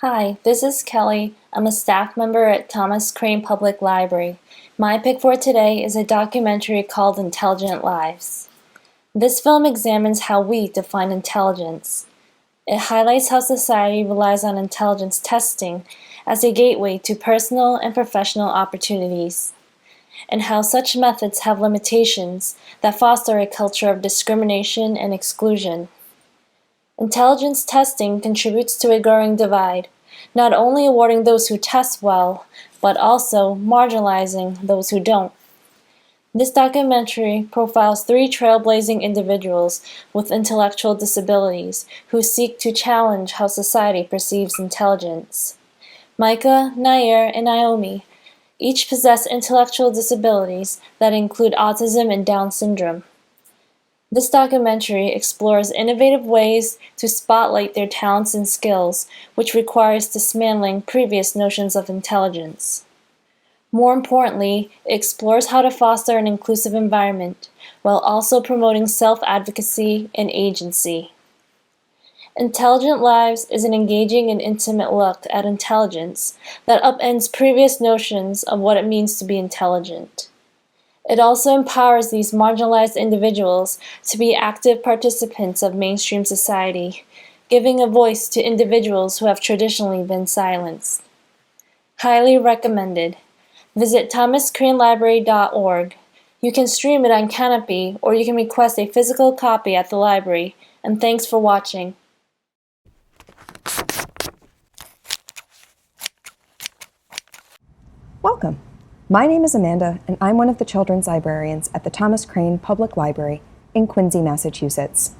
Hi, this is Kelly. I'm a staff member at Thomas Crane Public Library. My pick for today is a documentary called Intelligent Lives. This film examines how we define intelligence. It highlights how society relies on intelligence testing as a gateway to personal and professional opportunities, and how such methods have limitations that foster a culture of discrimination and exclusion. Intelligence testing contributes to a growing divide, not only awarding those who test well, but also marginalizing those who don't. This documentary profiles three trailblazing individuals with intellectual disabilities who seek to challenge how society perceives intelligence. Micah, Nair, and Naomi each possess intellectual disabilities that include autism and Down syndrome. This documentary explores innovative ways to spotlight their talents and skills, which requires dismantling previous notions of intelligence. More importantly, it explores how to foster an inclusive environment, while also promoting self-advocacy and agency. Intelligent Lives is an engaging and intimate look at intelligence that upends previous notions of what it means to be intelligent. It also empowers these marginalized individuals to be active participants of mainstream society, giving a voice to individuals who have traditionally been silenced. Highly recommended. Visit thomascranelibrary.org. You can stream it on Canopy, or you can request a physical copy at the library. And thanks for watching. Welcome. My name is Amanda, and I'm one of the children's librarians at the Thomas Crane Public Library in Quincy, Massachusetts.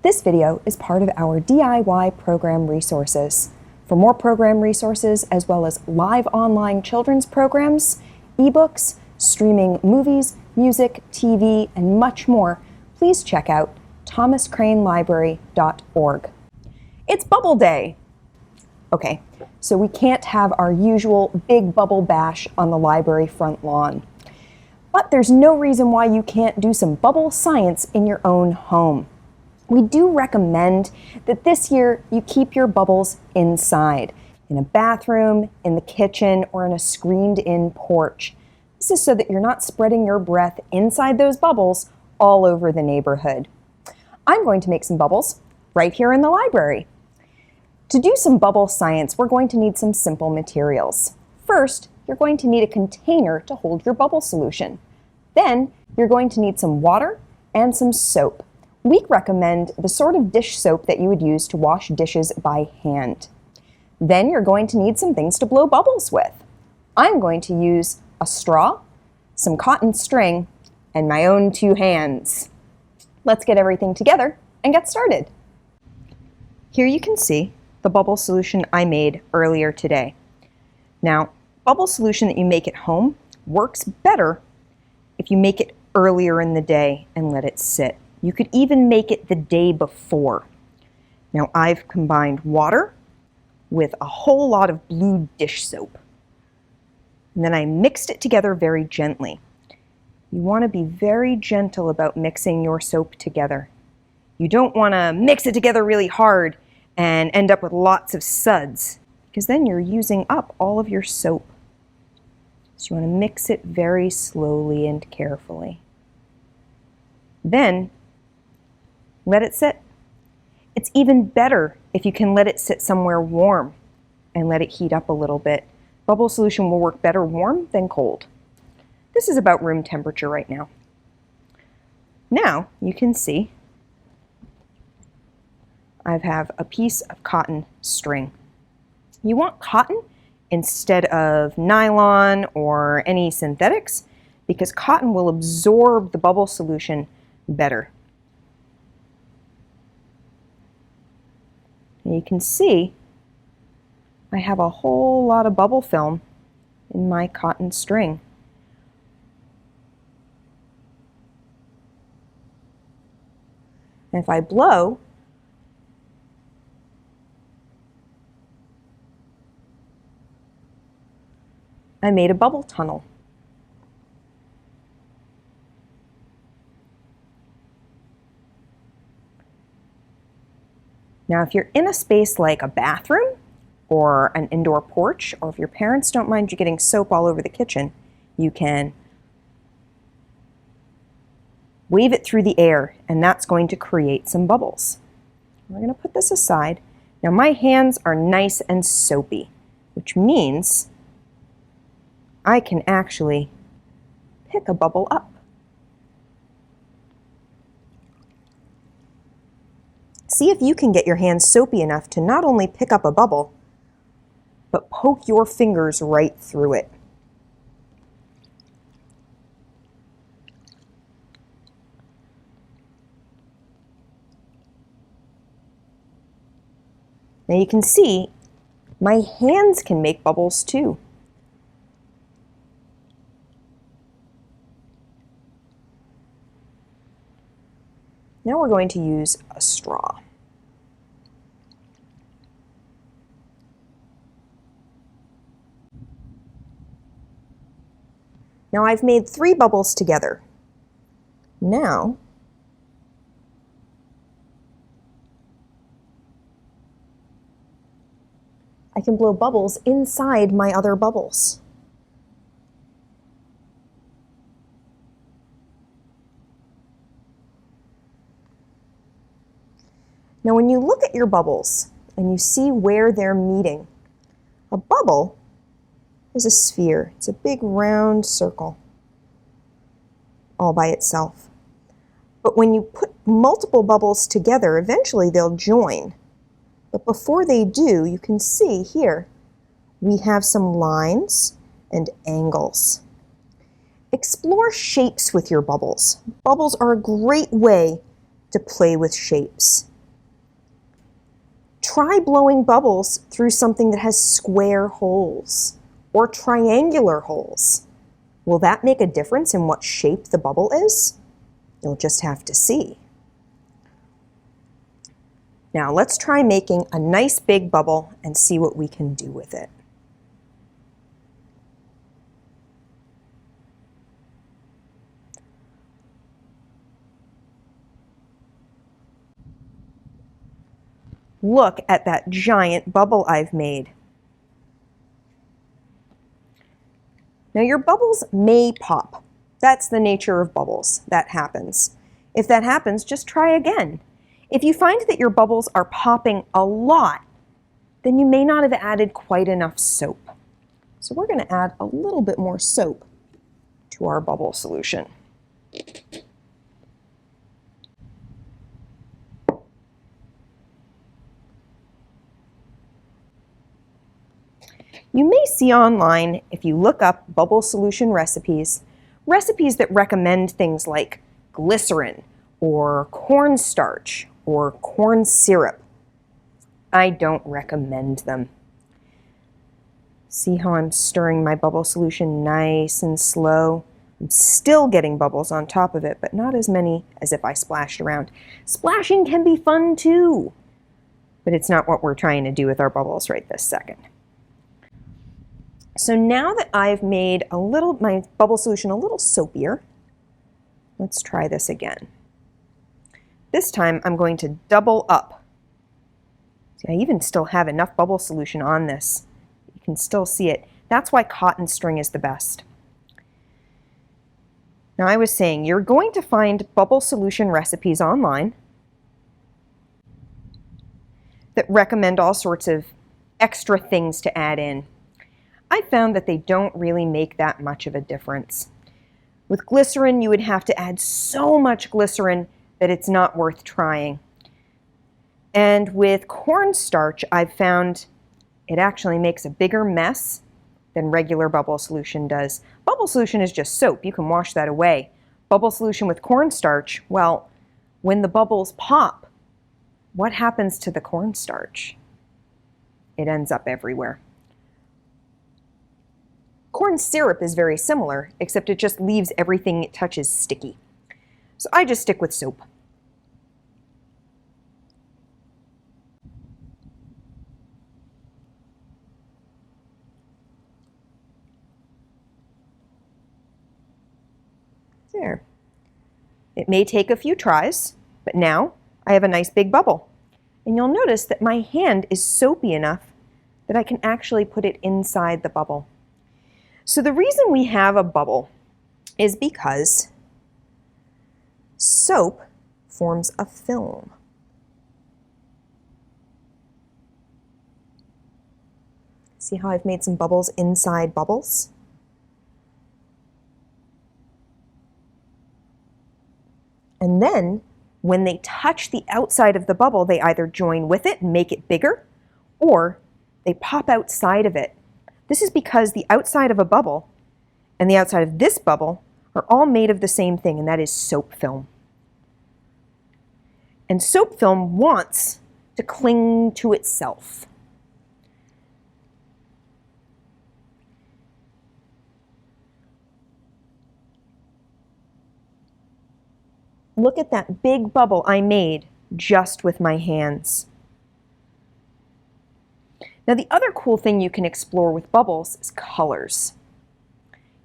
This video is part of our DIY program resources. For more program resources, as well as live online children's programs, ebooks, streaming movies, music, TV, and much more, please check out thomascranelibrary.org. It's Bubble Day! Okay, so we can't have our usual big bubble bash on the library front lawn. But there's no reason why you can't do some bubble science in your own home. We do recommend that this year you keep your bubbles inside, in a bathroom, in the kitchen, or in a screened-in porch. This is so that you're not spreading your breath inside those bubbles all over the neighborhood. I'm going to make some bubbles right here in the library. To do some bubble science, we're going to need some simple materials. First, you're going to need a container to hold your bubble solution. Then, you're going to need some water and some soap. We recommend the sort of dish soap that you would use to wash dishes by hand. Then you're going to need some things to blow bubbles with. I'm going to use a straw, some cotton string, and my own 2 hands. Let's get everything together and get started. Here you can see the bubble solution I made earlier today. Now, bubble solution that you make at home works better if you make it earlier in the day and let it sit. You could even make it the day before. Now, I've combined water with a whole lot of blue dish soap. And then I mixed it together very gently. You want to be very gentle about mixing your soap together. You don't want to mix it together really hard and end up with lots of suds, because then you're using up all of your soap. So you want to mix it very slowly and carefully. Then, let it sit. It's even better if you can let it sit somewhere warm and let it heat up a little bit. Bubble solution will work better warm than cold. This is about room temperature right now. Now, you can see I have a piece of cotton string. You want cotton instead of nylon or any synthetics, because cotton will absorb the bubble solution better. And you can see I have a whole lot of bubble film in my cotton string. And if I blow, I made a bubble tunnel. Now, if you're in a space like a bathroom or an indoor porch, or if your parents don't mind you getting soap all over the kitchen, you can wave it through the air, and that's going to create some bubbles. We're going to put this aside. Now my hands are nice and soapy, which means I can actually pick a bubble up. See if you can get your hands soapy enough to not only pick up a bubble, but poke your fingers right through it. Now you can see my hands can make bubbles too. Now we're going to use a straw. Now I've made 3 bubbles together. Now I can blow bubbles inside my other bubbles. Now when you look at your bubbles and you see where they're meeting, a bubble is a sphere. It's a big round circle all by itself. But when you put multiple bubbles together, eventually they'll join. But before they do, you can see here, we have some lines and angles. Explore shapes with your bubbles. Bubbles are a great way to play with shapes. Try blowing bubbles through something that has square holes or triangular holes. Will that make a difference in what shape the bubble is? You'll just have to see. Now let's try making a nice big bubble and see what we can do with it. Look at that giant bubble I've made. Now your bubbles may pop. That's the nature of bubbles. That happens. If that happens, just try again. If you find that your bubbles are popping a lot, then you may not have added quite enough soap. So we're going to add a little bit more soap to our bubble solution. You may see online, if you look up bubble solution recipes, recipes that recommend things like glycerin or cornstarch or corn syrup. I don't recommend them. See how I'm stirring my bubble solution nice and slow? I'm still getting bubbles on top of it, but not as many as if I splashed around. Splashing can be fun too, but it's not what we're trying to do with our bubbles right this second. So now that I've made my bubble solution a little soapier, let's try this again. This time I'm going to double up. See, I even still have enough bubble solution on this. You can still see it. That's why cotton string is the best. Now I was saying, you're going to find bubble solution recipes online that recommend all sorts of extra things to add in. I found that they don't really make that much of a difference. With glycerin, you would have to add so much glycerin that it's not worth trying. And with cornstarch, I've found it actually makes a bigger mess than regular bubble solution does. Bubble solution is just soap. You can wash that away. Bubble solution with cornstarch, well, when the bubbles pop, what happens to the cornstarch? It ends up everywhere. Corn syrup is very similar, except it just leaves everything it touches sticky. So I just stick with soap. There. It may take a few tries, but now I have a nice big bubble. And you'll notice that my hand is soapy enough that I can actually put it inside the bubble. So the reason we have a bubble is because soap forms a film. See how I've made some bubbles inside bubbles? And then when they touch the outside of the bubble, they either join with it and make it bigger, or they pop outside of it. This is because the outside of a bubble and the outside of this bubble are all made of the same thing, and that is soap film. And soap film wants to cling to itself. Look at that big bubble I made just with my hands. Now, the other cool thing you can explore with bubbles is colors.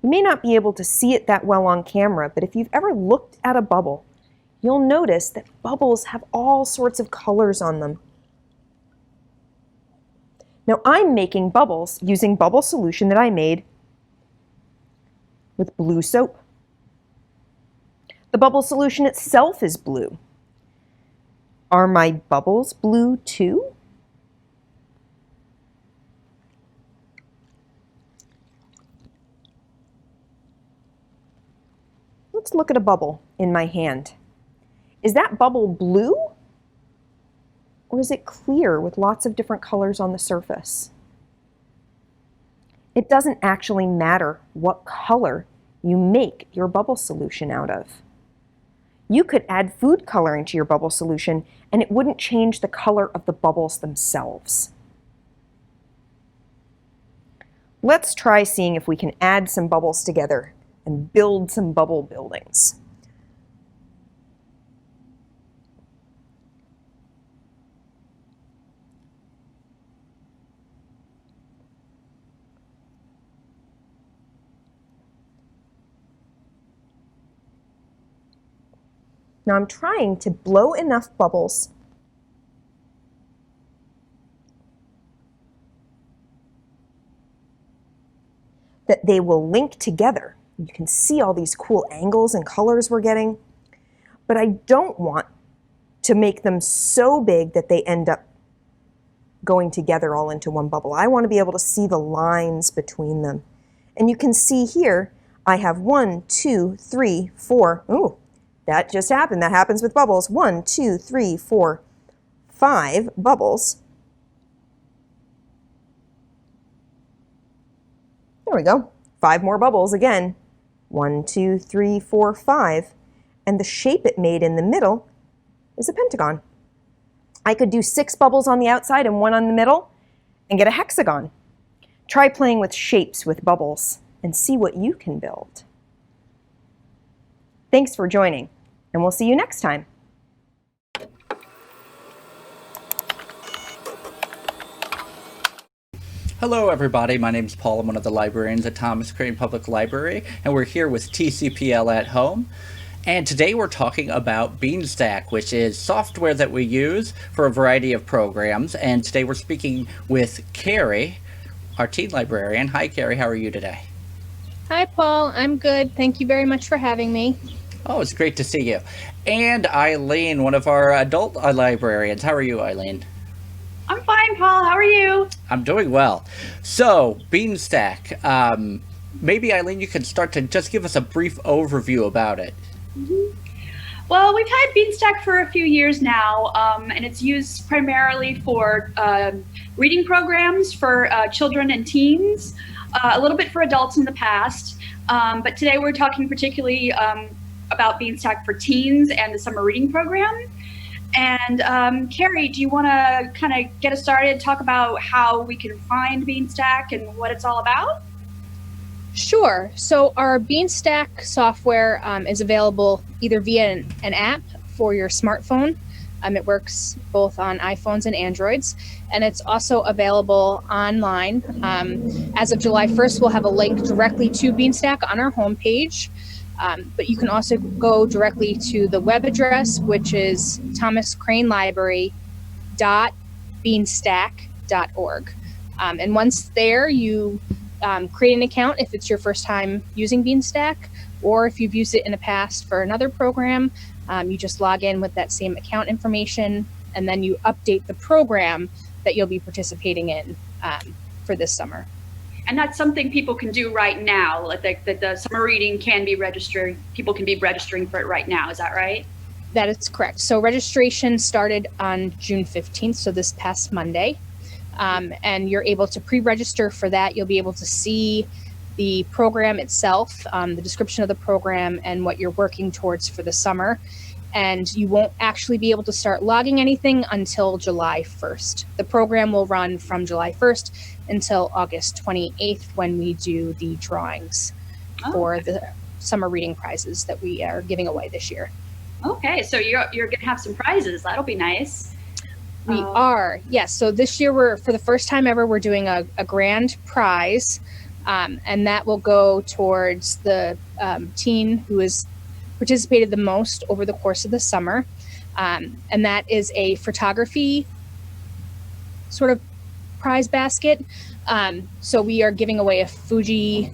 You may not be able to see it that well on camera, but if you've ever looked at a bubble, you'll notice that bubbles have all sorts of colors on them. Now, I'm making bubbles using bubble solution that I made with blue soap. The bubble solution itself is blue. Are my bubbles blue too? Let's look at a bubble in my hand. Is that bubble blue? Or is it clear with lots of different colors on the surface? It doesn't actually matter what color you make your bubble solution out of. You could add food coloring to your bubble solution and it wouldn't change the color of the bubbles themselves. Let's try seeing if we can add some bubbles together and build some bubble buildings. Now I'm trying to blow enough bubbles that they will link together. You can see all these cool angles and colors we're getting, but I don't want to make them so big that they end up going together all into one bubble. I want to be able to see the lines between them. And you can see here, I have 1, 2, 3, 4. Ooh, that just happened. That happens with bubbles. 1, 2, 3, 4, 5 bubbles. There we go. 5 more bubbles again. 1, 2, 3, 4, 5. And the shape it made in the middle is a pentagon. I could do 6 bubbles on the outside and 1 on the middle and get a hexagon. Try playing with shapes with bubbles and see what you can build. Thanks for joining, and we'll see you next time. Hello everybody, my name is Paul. I'm one of the librarians at Thomas Crane Public Library, and we're here with TCPL at Home. And today we're talking about Beanstack, which is software that we use for a variety of programs. And today we're speaking with Carrie, our teen librarian. Hi Carrie, how are you today? Hi Paul, I'm good. Thank you very much for having me. Oh, it's great to see you. And Eileen, one of our adult librarians. How are you, Eileen? I'm fine, Paul. How are you? I'm doing well. So, Beanstack. Maybe, Eileen, you can start to just give us a brief overview about it. Well, we've had Beanstack for a few years now, and it's used primarily for reading programs for children and teens, a little bit for adults in the past. But today we're talking particularly about Beanstack for teens and the summer reading program. And Carrie, do you want to kind of get us started, talk about how we can find Beanstack and what it's all about? Sure. So our Beanstack software is available either via an app for your smartphone. It works both on iPhones and Androids, and it's also available online. As of July 1st, we'll have a link directly to Beanstack on our homepage. But you can also go directly to the web address, which is thomascranelibrary.beanstack.org. And once there, you create an account if it's your first time using Beanstack, or if you've used it in the past for another program, you just log in with that same account information, and then you update the program that you'll be participating in for this summer. And that's something people can do right now. Like the summer reading can be registering. People can be registering for it right now. Is that right? That is correct. So registration started on June 15th, so this past Monday. And you're able to pre-register for that. You'll be able to see the program itself, the description of the program, and what you're working towards for the summer. And you won't actually be able to start logging anything until July 1st. The program will run from July 1st until August 28th, when we do the drawings for the summer reading prizes that we are giving away this year. Okay, so you're going to have some prizes. That'll be nice. We are, yes. So this year, for the first time ever, we're doing a grand prize, and that will go towards the teen who has participated the most over the course of the summer. And that is a photography sort of prize basket. So we are giving away a Fuji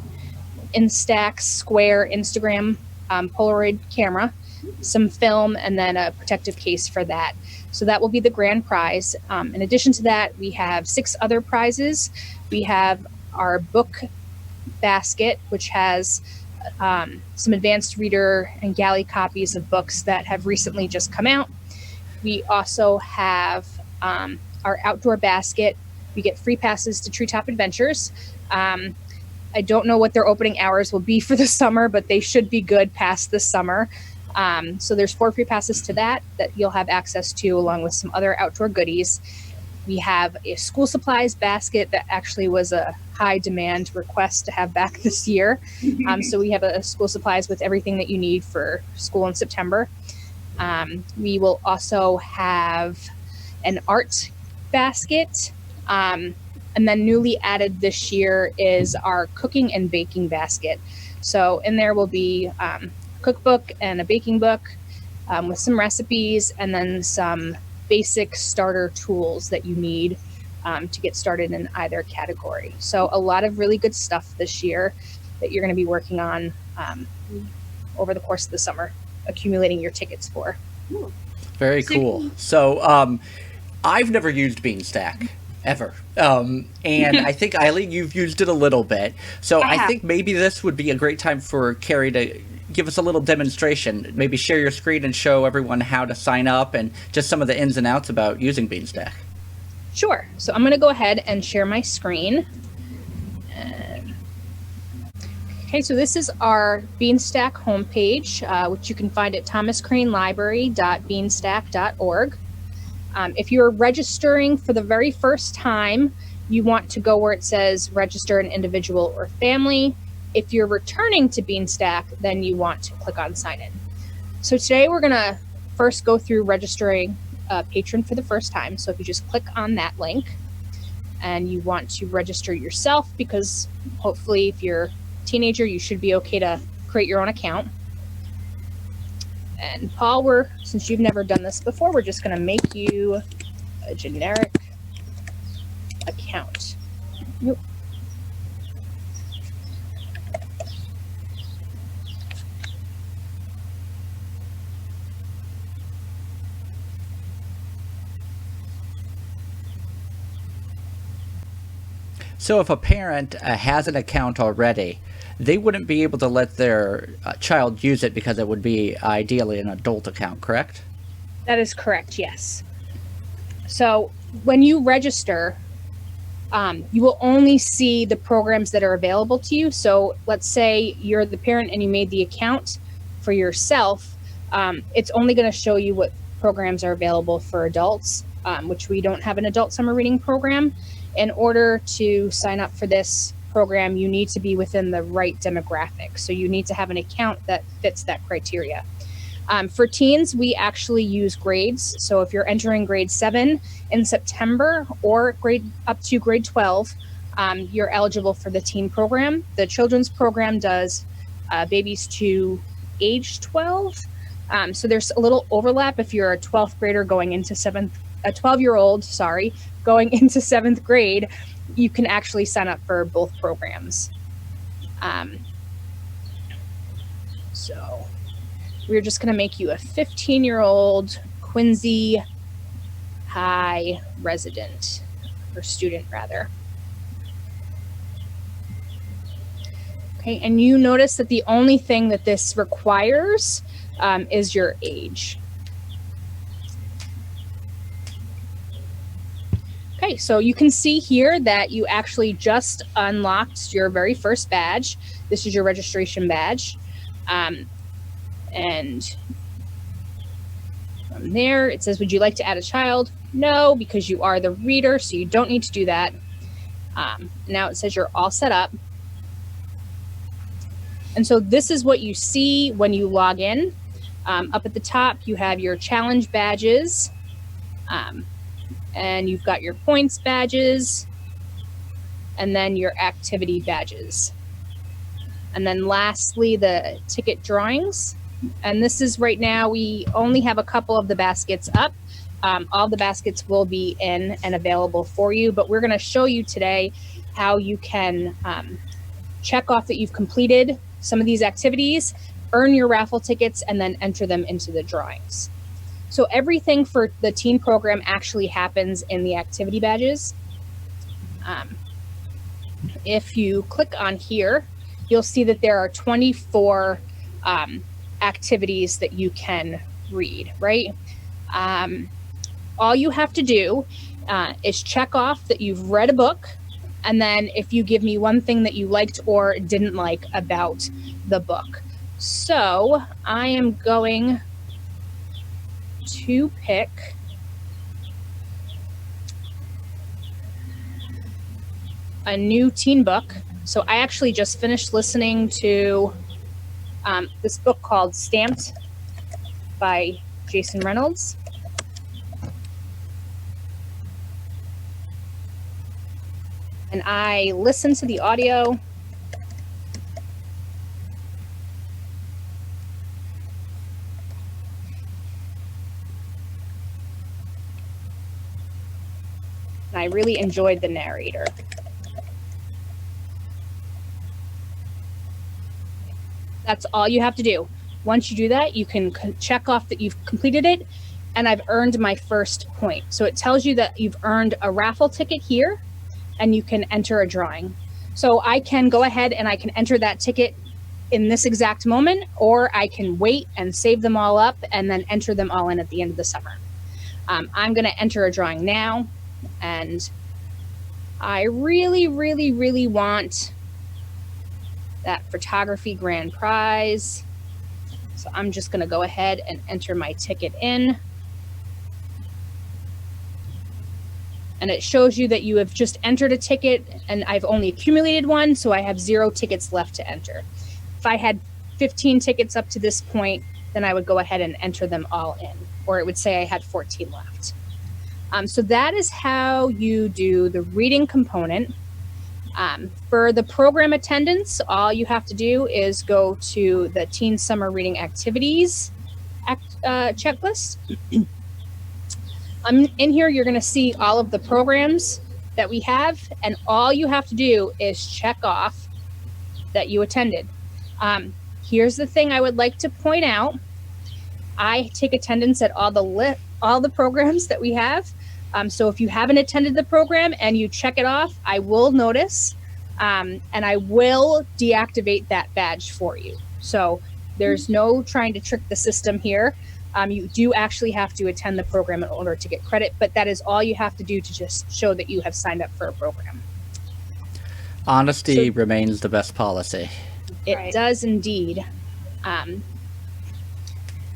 Instax Square Instagram Polaroid camera, some film, and then a protective case for that. So that will be the grand prize. In addition to that, we have 6 other prizes. We have our book basket, which has some advanced reader and galley copies of books that have recently just come out. We also have our outdoor basket. We get free passes to Treetop Adventures. I don't know what their opening hours will be for the summer, but they should be good past the summer. So there's 4 free passes to that you'll have access to, along with some other outdoor goodies. We have a school supplies basket that actually was a high demand request to have back this year. So we have a school supplies with everything that you need for school in September. We will also have an art basket. And then newly added this year is our cooking and baking basket. So in there will be a cookbook and a baking book with some recipes, and then some basic starter tools that you need to get started in either category. So a lot of really good stuff this year that you're going to be working on over the course of the summer, accumulating your tickets for. Very cool. So I've never used Beanstack ever. And I think, Eileen, you've used it a little bit. So I think maybe this would be a great time for Carrie to give us a little demonstration. Maybe share your screen and show everyone how to sign up and just some of the ins and outs about using Beanstack. Sure. So I'm going to go ahead and share my screen. Okay, so this is our Beanstack homepage, which you can find at thomascranelibrary.beanstack.org. If you're registering for the very first time, you want to go where it says register an individual or family. If you're returning to Beanstack, then you want to click on sign in. So today we're going to first go through registering a patron for the first time. So if you just click on that link and you want to register yourself, because hopefully if you're a teenager, you should be okay to create your own account. And Paul, since you've never done this before, we're just going to make you a generic account. Yep. So if a parent has an account already, they wouldn't be able to let their child use it because it would be ideally an adult account, correct? That is correct, yes. So when you register, you will only see the programs that are available to you. So let's say you're the parent and you made the account for yourself. It's only going to show you what programs are available for adults, which we don't have an adult summer reading program. In order to sign up for this program, you need to be within the right demographic. So you need to have an account that fits that criteria. For teens, we actually use grades. So if you're entering grade 7 in September or up to grade 12, you're eligible for the teen program. The children's program does babies to age 12. So there's a little overlap if you're a 12th grader going into a 12-year-old, going into 7th grade. you can actually sign up for both programs. So we're just going to make you a 15-year-old Quincy High resident, or student rather. Okay, and you notice that the only thing that this requires is your age. Okay, so you can see here that you actually just unlocked your very first badge. This is your registration badge. And from there, it says, would you like to add a child? No, because you are the reader, so you don't need to do that. Now it says you're all set up. And so this is what you see when you log in. Up at the top, you have your challenge badges. And you've got your points badges, and then your activity badges. And then lastly, the ticket drawings. And this is right now, we only have a couple of the baskets up. All the baskets will be in and available for you, but we're going to show you today how you can check off that you've completed some of these activities, earn your raffle tickets, and then enter them into the drawings. So everything for the teen program actually happens in the activity badges. If you click on here, you'll see that there are 24 activities that you can read, right? All you have to do is check off that you've read a book, and then if you give me one thing that you liked or didn't like about the book. So I am going to pick a new teen book. So I actually just finished listening to this book called Stamped by Jason Reynolds. And I listened to the audio. And I really enjoyed the narrator. That's all you have to do. Once you do that, you can check off that you've completed it, and I've earned my first point. So it tells you that you've earned a raffle ticket here, and you can enter a drawing. So I can go ahead and I can enter that ticket in this exact moment, or I can wait and save them all up and then enter them all in at the end of the summer. I'm going to enter a drawing now, and I really, really, really want that photography grand prize. So I'm just going to go ahead and enter my ticket in. And it shows you that you have just entered a ticket, and I've only accumulated one, so I have 0 tickets left to enter. If I had 15 tickets up to this point, then I would go ahead and enter them all in, or it would say I had 14 left. So that is how you do the reading component. For the program attendance, all you have to do is go to the Teen Summer Reading Activities checklist. In here, you're going to see all of the programs that we have, and all you have to do is check off that you attended. Here's the thing I would like to point out. I take attendance at all the programs that we have. So if you haven't attended the program and you check it off, I will notice, and I will deactivate that badge for you. So there's no trying to trick the system here. You do actually have to attend the program in order to get credit, but that is all you have to do to just show that you have signed up for a program. Honesty remains the best policy. It does indeed.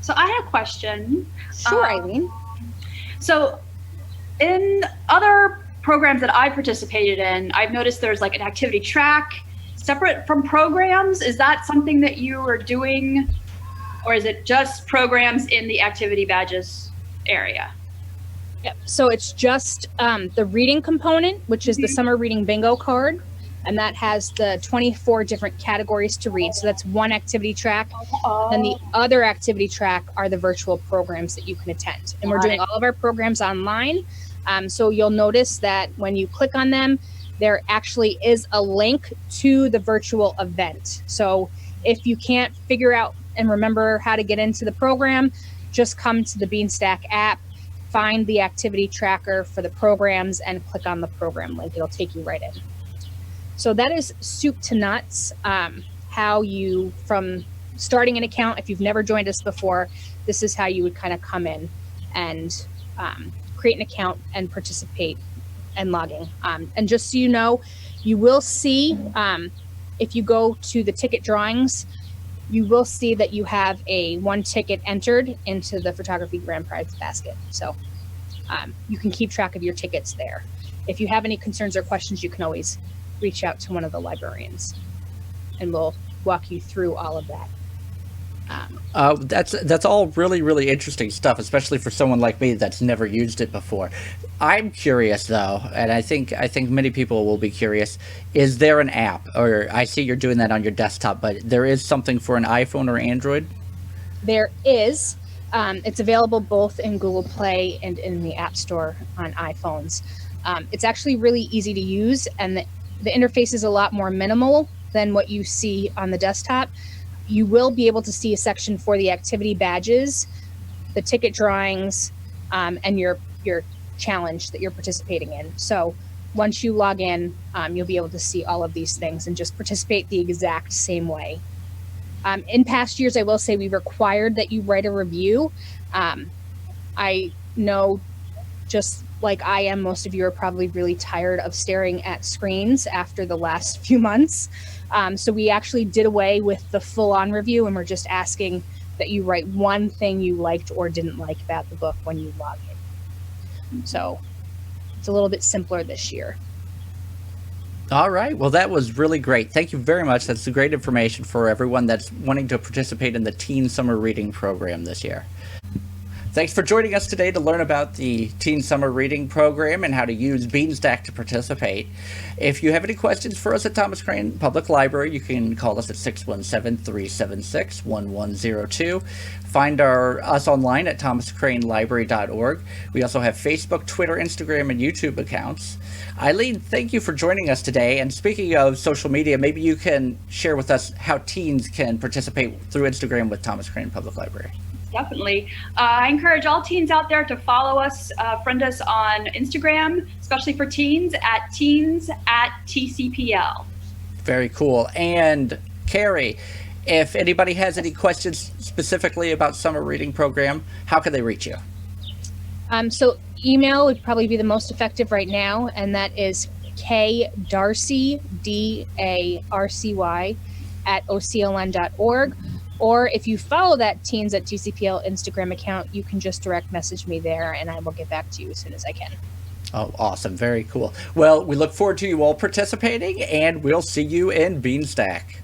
So I had a question. Sure, Eileen. So in other programs that I participated in, I've noticed there's like an activity track separate from programs. Is that something that you are doing, or is it just programs in the activity badges area? Yep. So it's just the reading component, which is the summer reading bingo card. And that has the 24 different categories to read. So that's one activity track. And the other activity track are the virtual programs that you can attend. And we're doing all of our programs online. So you'll notice that when you click on them, there actually is a link to the virtual event. So if you can't figure out and remember how to get into the program, just come to the Beanstack app, find the activity tracker for the programs, and click on the program link. It'll take you right in. So that is soup to nuts, how you, from starting an account, if you've never joined us before, this is how you would kind of come in and create an account and participate and log in. And just so you know, you will see, if you go to the ticket drawings, you will see that you have a 1 ticket entered into the photography grand prize basket. So you can keep track of your tickets there. If you have any concerns or questions, you can always reach out to one of the librarians and we'll walk you through all of that. That's all really, really interesting stuff, especially for someone like me that's never used it before. I'm curious though, and I think many people will be curious. Is there an app? Or I see you're doing that on your desktop, but there is something for an iPhone or Android? There is. It's available both in Google Play and in the App Store on iPhones. It's actually really easy to use, and the interface is a lot more minimal than what you see on the desktop. You will be able to see a section for the activity badges, the ticket drawings, and your challenge that you're participating in. So once you log in, you'll be able to see all of these things and just participate the exact same way. In past years, I will say we required that you write a review. I know, just like I am, most of you are probably really tired of staring at screens after the last few months. So we actually did away with the full-on review, and we're just asking that you write one thing you liked or didn't like about the book when you log in. So it's a little bit simpler this year. All right. Well, that was really great. Thank you very much. That's great information for everyone that's wanting to participate in the Teen Summer Reading Program this year. Thanks for joining us today to learn about the Teen Summer Reading Program and how to use Beanstack to participate. If you have any questions for us at Thomas Crane Public Library, you can call us at 617-376-1102. Find us online at thomascranelibrary.org. We also have Facebook, Twitter, Instagram, and YouTube accounts. Eileen, thank you for joining us today. And speaking of social media, maybe you can share with us how teens can participate through Instagram with Thomas Crane Public Library. Definitely. I encourage all teens out there to follow us, friend us on Instagram, especially for teens, at teens@TCPL. Very cool. And Carrie, if anybody has any questions specifically about Summer Reading Program, how can they reach you? So email would probably be the most effective right now, and that is kdarcy, DARCY, @ocln.org. Or if you follow that Teens at TCPL Instagram account, you can just direct message me there and I will get back to you as soon as I can. Oh, awesome. Very cool. Well, we look forward to you all participating, and we'll see you in Beanstack.